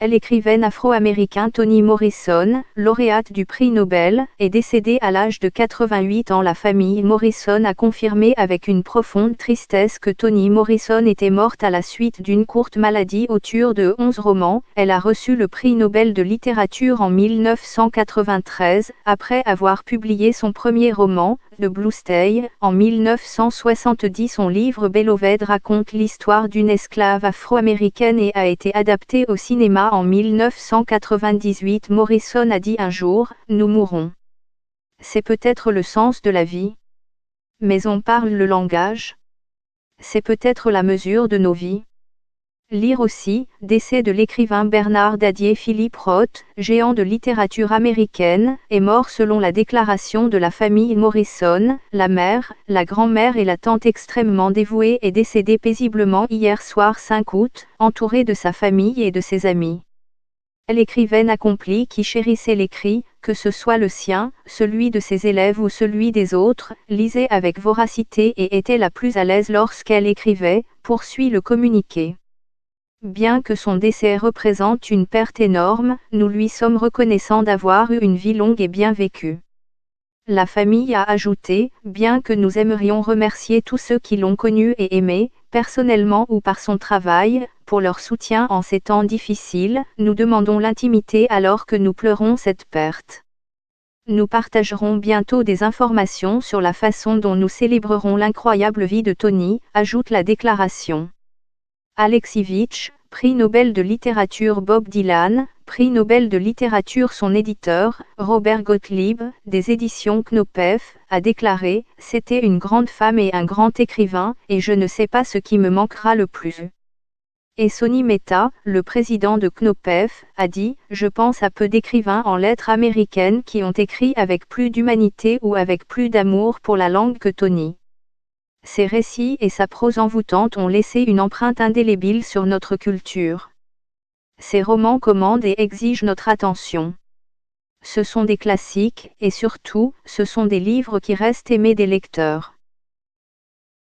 L'écrivaine afro-américaine Toni Morrison, lauréate du prix Nobel, est décédée à l'âge de 88 ans. La famille Morrison a confirmé avec une profonde tristesse que Toni Morrison était morte à la suite d'une courte maladie. Auteure de 11 romans, elle a reçu le prix Nobel de littérature en 1993, après avoir publié son premier roman, The Blue Stay, en 1970. Son livre Beloved raconte l'histoire d'une esclave afro-américaine et a été adapté au cinéma en 1998. Morrison a dit un jour, « Nous mourrons. C'est peut-être le sens de la vie. Mais on parle le langage. C'est peut-être la mesure de nos vies. » Lire aussi, décès de l'écrivain Bernard Dadier. Philip Roth, géant de littérature américaine, est mort selon la déclaration de la famille Morrison. La mère, la grand-mère et la tante extrêmement dévouée est décédée paisiblement hier soir 5 août, entourée de sa famille et de ses amis. L'écrivaine accomplie qui chérissait l'écrit, que ce soit le sien, celui de ses élèves ou celui des autres, lisait avec voracité et était la plus à l'aise lorsqu'elle écrivait, poursuit le communiqué. Bien que son décès représente une perte énorme, nous lui sommes reconnaissants d'avoir eu une vie longue et bien vécue. La famille a ajouté, bien que nous aimerions remercier tous ceux qui l'ont connu et aimé, personnellement ou par son travail, pour leur soutien en ces temps difficiles, nous demandons l'intimité alors que nous pleurons cette perte. Nous partagerons bientôt des informations sur la façon dont nous célébrerons l'incroyable vie de Toni, ajoute la déclaration. Alexievitch, prix Nobel de littérature. Bob Dylan, prix Nobel de littérature. Son éditeur, Robert Gottlieb, des éditions Knopf, a déclaré « C'était une grande femme et un grand écrivain, et je ne sais pas ce qui me manquera le plus. » Et Sonny Mehta, le président de Knopf, a dit « Je pense à peu d'écrivains en lettres américaines qui ont écrit avec plus d'humanité ou avec plus d'amour pour la langue que Toni. Ses récits et sa prose envoûtante ont laissé une empreinte indélébile sur notre culture. Ses romans commandent et exigent notre attention. Ce sont des classiques, et surtout, ce sont des livres qui restent aimés des lecteurs.